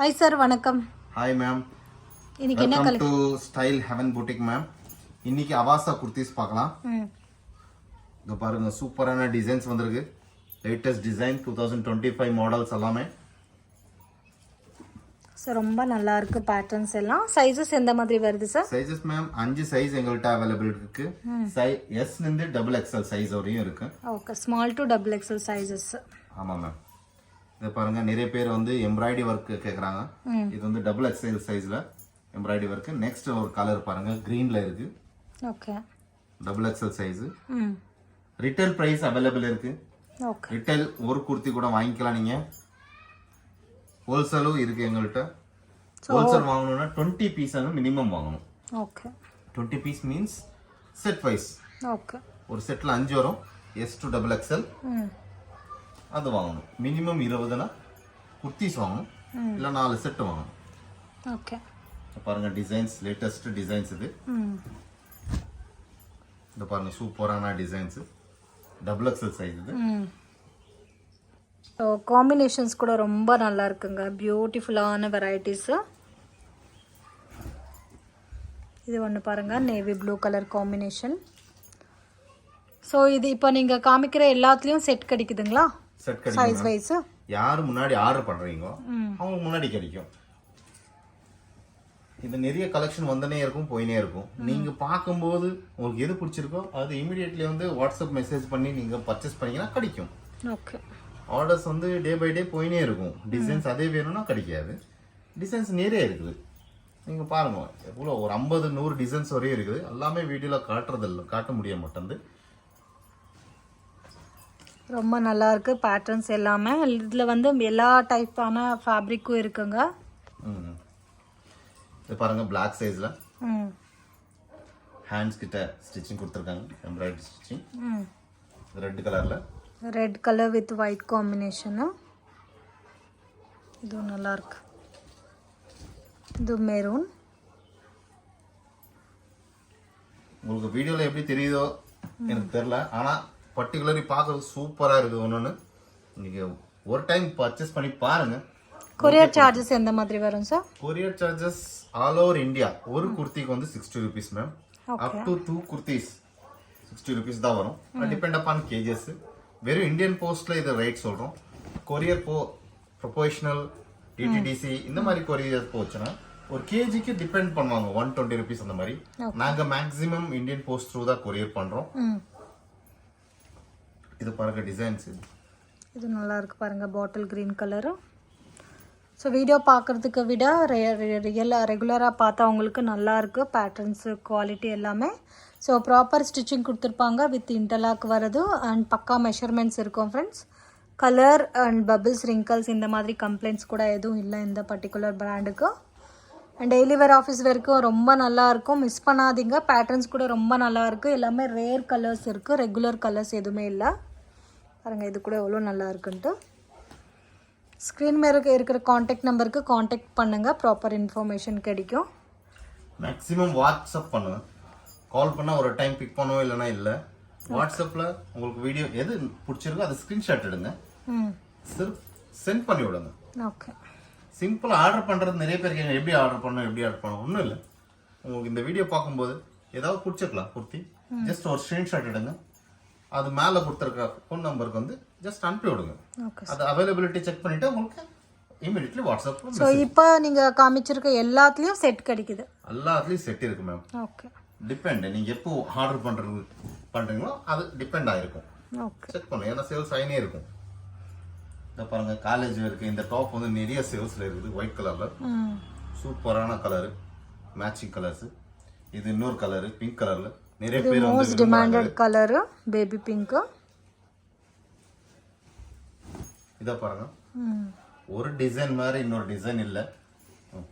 Hi sir, வணக்கம். Hi ma'am. இன்னைக்கு என்ன Welcome to Style Heaven Boutique ma'am. இன்னைக்கு அவாசா குர்த்திஸ் பார்க்கலாம். இங்க பாருங்க சூப்பரான டிசைன்ஸ் வந்திருக்கு. லேட்டஸ்ட் டிசைன் 2025 மாடல்ஸ் எல்லாமே. சார் ரொம்ப நல்லா இருக்கு பேட்டர்ன்ஸ் எல்லாம். சைஸஸ் எந்த மாதிரி வருது சார்? சைஸஸ் மேம் 5 சைஸ் எங்கள்ட்ட அவைலபிள் இருக்கு. S ல டபுள் XL சைஸ் வரையும் இருக்கு. Okay, small to double XL sizes. ஆமா மேம். இத பாருங்க நிறைய பேர் வந்து எம்ப்ராய்டரி வர்க் கேக்குறாங்க. இது வந்து டபுள் XL சைஸ்ல எம்ப்ராய்டரி வர்க். நெக்ஸ்ட் ஒரு கலர் பாருங்க கிரீன்ல இருக்கு. Okay. Double XL size. Retail price available இருக்கு. ஓகே. ரிட்டெயில் ஒரு குர்த்தி கூட வாங்கிக்கலாம் நீங்க. ஹோல்சேலும் இருக்கு எங்கள்கிட்ட. ஹோல்சேல் வாங்கணும்னா 20 பீஸ் மினிமம் வாங்கணும். Okay. 20 piece means set wise. Okay. ஒரு செட்ல 5 வரும். S to double XL. அது வாங்கணும். மினிமம் 20னா குர்த்திஸ் வாங்கணும். இல்ல 4 செட் வாங்கணும். ஓகே. பாருங்க டிசைன்ஸ் லேட்டஸ்ட் டிசைன்ஸ் இது. இந்த பாருங்க சூப்பரான டிசைன்ஸ். டபுள் XL சைஸ் இது. ஸோ காம்பினேஷன்ஸ் கூட ரொம்ப நல்லா இருக்குங்க. பியூட்டிஃபுல்லான வெரைட்டிஸு. இது ஒன்று பாருங்கள், navy blue colour combination. So இது இப்போ நீங்கள் காமிக்கிற எல்லாத்துலேயும் செட் கிடைக்குதுங்களா? செட் சைஸ் கிடைக்கும். வைஸ் யார் முன்னாடி ஆர்டர் பண்றீங்களோ அவங்க முன்னாடி கிடைக்கும். இது நிறைய கலெக்ஷன் வந்தனே இருக்கும் போயினே இருக்கும். நீங்க பார்க்கும்போது உங்களுக்கு எது பிடிச்சிருக்கோ அது இமிடியேட்லி வந்து வாட்ஸ்அப் மெசேஜ் பண்ணி நீங்க பர்ச்சேஸ் பண்ணீங்கன்னா கிடைக்கும். ஓகே. ஆர்டர்ஸ் வந்து டே பை டே போயினே இருக்கும். டிசைன்ஸ் அதே வேணும்னா கிடைக்காது. டிசைன்ஸ் நிறைய இருக்குது. நீங்க பாருங்க எவ்வளோ ஒரு 50-100 டிசைன்ஸ் வரையும் இருக்குது. எல்லாமே வீடியோல காட்ட முடிய மாட்டேங்குது. ரொம்ப நல்லா இருக்கு பேட்டர்ன்ஸ் எல்லாமே. இதில் வந்து எல்லா டைப்பான ஃபேப்ரிக்கும் இருக்குங்க. இது பாருங்க பிளாக் சைஸ்ல ஹேண்ட்ஸ் கிட்ட ஸ்டிச்சிங் கொடுத்துருக்காங்க. Embroidery stitching. ரெட் கலர்ல. Red colour with white combination. இது நல்லா இருக்கு. இது மெரூன். உங்களுக்கு வீடியோல எப்படி தெரியுதோ எனக்கு தெரியல. ஆனா பர்டிகுலரி பார்க்கறது சூப்பரா இருக்கு. ஒன்னொன்னு நீங்க ஒரு டைம் பர்ச்சேஸ் பண்ணி பாருங்க. கொரியர் சார்ஜஸ் எந்த மாதிரி வரும் sir? Courier charges all over India ஒரு குர்த்திக்கு வந்து 60 rupees ma'am. Up to 2 kurtis 60 rupees தான் வரும். Depend upon kgs. வெறும் இந்தியன் போஸ்ட்ல இது ரேட் சொல்றோம். கொரியர் ப்ரொபோஷனல் டிடிடிசி இந்த மாதிரி கொரியர் போச்சுன்னா ஒரு கேஜிக்கு டிபெண்ட் பண்ணுவாங்க 120 ருபீஸ் அந்த மாதிரி. நாங்க மேக்ஸிமம் இந்தியன் போஸ்ட் த்ரூ தான் கொரியர் பண்றோம். இது பாருங்க டிசைன்ஸ். இது நல்லா இருக்கு பாருங்க, bottle green colour. So video பார்க்குறதுக்கு விட ரெகுலராக பார்த்தா அவங்களுக்கு நல்லா இருக்கு பேட்டர்ன்ஸு குவாலிட்டி எல்லாமே. ஸோ ப்ராப்பர் ஸ்டிச்சிங் கொடுத்துருப்பாங்க வித் இன்டர்லாக் வருது அண்ட் பக்கா மெஷர்மெண்ட்ஸ் இருக்கும் friends. Colour and bubbles wrinkles இந்த மாதிரி கம்ப்ளைண்ட்ஸ் கூட எதுவும் இல்லை இந்த பர்டிகுலர் பிராண்டுக்கு. அண்ட் டெய்லி வேர் ஆஃபீஸ் வரைக்கும் ரொம்ப நல்லா இருக்கும், மிஸ் பண்ணாதீங்க. பேட்டர்ன்ஸ் கூட ரொம்ப நல்லா இருக்குது. எல்லாமே ரேர் கலர்ஸ் இருக்குது, ரெகுலர் கலர்ஸ் எதுவுமே இல்லை. பாருங்கள் இது கூட எவ்வளோ நல்லா இருக்குன்ட்டு. ஸ்க்ரீன் மேலே இருக்கிற காண்டாக்ட் நம்பருக்கு காண்டாக்ட் பண்ணுங்கள், ப்ராப்பர் இன்ஃபர்மேஷன் கிடைக்கும். மேக்ஸிமம் வாட்ஸ்அப் பண்ணுங்க. கால் பண்ணால் ஒரு டைம் பிக் பண்ணுவோம், இல்லைனா இல்லை. வாட்ஸ்அப்பில் உங்களுக்கு வீடியோ எது பிடிச்சிருக்கோ அதை ஸ்க்ரீன்ஷாட் எடுங்க, சென்ட் பண்ணி விடுங்க. ஓகே. சிம்பிளாக ஆர்டர் பண்ணுறது நிறைய பேர் கேட்க எப்படி ஆர்டர் பண்ணணும் ஒன்றும் இல்லை. உங்களுக்கு இந்த வீடியோ பார்க்கும்போது ஏதாவது பிடிச்சிருக்கலாம் குர்த்தி, ஜஸ்ட் ஒரு ஸ்க்ரீன்ஷாட் எடுங்க. அது மேலே கொடுத்துருக்க ஃபோன் நம்பருக்கு வந்து ஜஸ்ட் அனுப்பி விடுங்க. அது அவைலபிலிட்டி செக் பண்ணிட்டு உங்களுக்கு இமிடியட்லி வாட்ஸ்அப். ஸோ இப்போ நீங்கள் காமிச்சிருக்க எல்லாத்துலேயும் செட் கிடைக்குது. எல்லாத்துலேயும் செட் இருக்கு மேம். ஓகே. டிபெண்ட் நீங்கள் எப்போ ஆர்டர் பண்ணுறீங்களோ அது டிபெண்ட் ஆகிருக்கும். ஓகே. செக் பண்ணுங்க, ஏன்னா சேல்ஸ் ஆகினே இருக்கும். இதை பாருங்க காலேஜ் இருக்கு. இந்த டாப் வந்து நிறைய சேல்ஸில் இருக்குது. ஒயிட் கலரில் சூப்பரான கலரு, மேட்சிங் கலர்ஸ். இது இன்னொரு கலரு பிங்க் கலரில் நிறைய பேர் most demanded colour baby pink. இத பாருங்க ஒரு டிசைன் மாதிரி இன்னொரு டிசைன் இல்ல.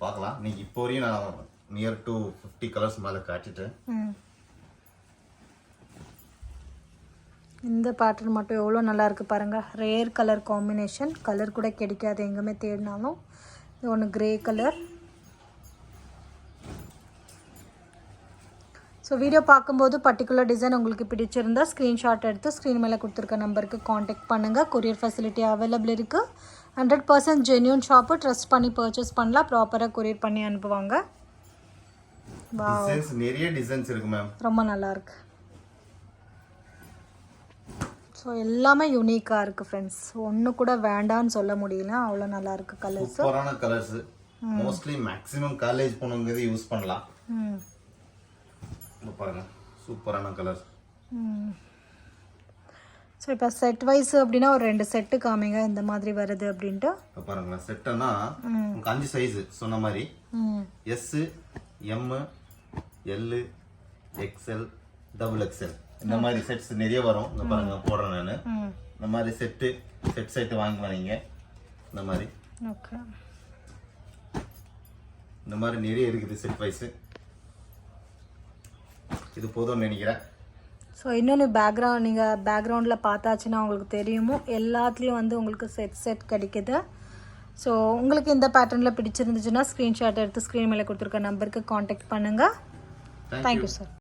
பார்க்கலாம். நீங்க இப்போ வரையும் நான் நியர் டு 50 கலர்ஸ் மேல காட்டிட்டேன். இந்த பேட்டர்ன் மட்டும் எவ்வளோ நல்லா இருக்கு பாருங்க. ரேர் கலர் காம்பினேஷன், கலர் கூட கிடைக்காது எங்கேயுமே தேடினாலும். இது ஒன்று கிரே கலர். ஸோ வீடியோ பார்க்கும்போது பர்டிகுலர் டிசைன் உங்களுக்கு பிடிச்சிருந்தா ஸ்க்ரீன்ஷாட் எடுத்து ஸ்க்ரீன் மேலே கொடுத்துருக்க நம்பருக்கு காண்டாக்ட் பண்ணுங்கள். கொரியர் ஃபெசிலிட்டி அவைலபிள் இருக்குது. 100% ஜென்யூன் ஷாப்பு, ட்ரஸ்ட் பண்ணி பர்ச்சேஸ் பண்ணலாம், ப்ராப்பராக கொரியர் பண்ணி அனுப்புவாங்க. டிசைன்ஸ் நிறைய டிசைன்ஸ் இருக்கு மேம். ரொம்ப நல்லா இருக்கு. ஸோ எல்லாமே யூனிக்காக இருக்குது ஃப்ரெண்ட்ஸ். ஒன்று கூட வேண்டான்னு சொல்ல முடியல, அவ்வளோ நல்லா இருக்கு கலர்ஸ். சூப்பரான கலர்ஸ். மோஸ்ட்லி மேக்ஸிமம் காலேஜ் போனவங்க இது யூஸ் பண்ணலாம். பாருங்க சூப்பரான கலர்ஸ். ஸோ இப்போ செட் வைஸ் அப்படின்னா ஒரு 2 செட்டு காமிங்க இந்த மாதிரி வருது அப்படின்ட்டு. பாருங்களேன் செட்டுன்னா உங்களுக்கு 5 சைஸ் சொன்ன மாதிரி S, M, L, XL, XXL இந்த மாதிரி செட்ஸ் நிறைய வரும். இந்த பாருங்க போடுறேன் நான். இந்த மாதிரி செட்டு வாங்கலாம் நீங்க. இந்த மாதிரி ஓகே, இந்த மாதிரி நிறைய இருக்குது செட் வைஸ். இது போதும்னு நினைக்கிறேன். ஸோ இன்னொன்று நீங்கள் பேக்ரவுண்டில் பார்த்தாச்சுன்னா உங்களுக்கு தெரியுமோ, எல்லாத்துலேயும் வந்து உங்களுக்கு செட் கிடைக்குது. ஸோ உங்களுக்கு இந்த பேட்டர்னில் பிடிச்சிருந்துச்சுன்னா ஸ்க்ரீன்ஷாட் எடுத்து ஸ்க்ரீன் மேலே கொடுத்துருக்க நம்பருக்கு காண்டாக்ட் பண்ணுங்கள். Thank you sir.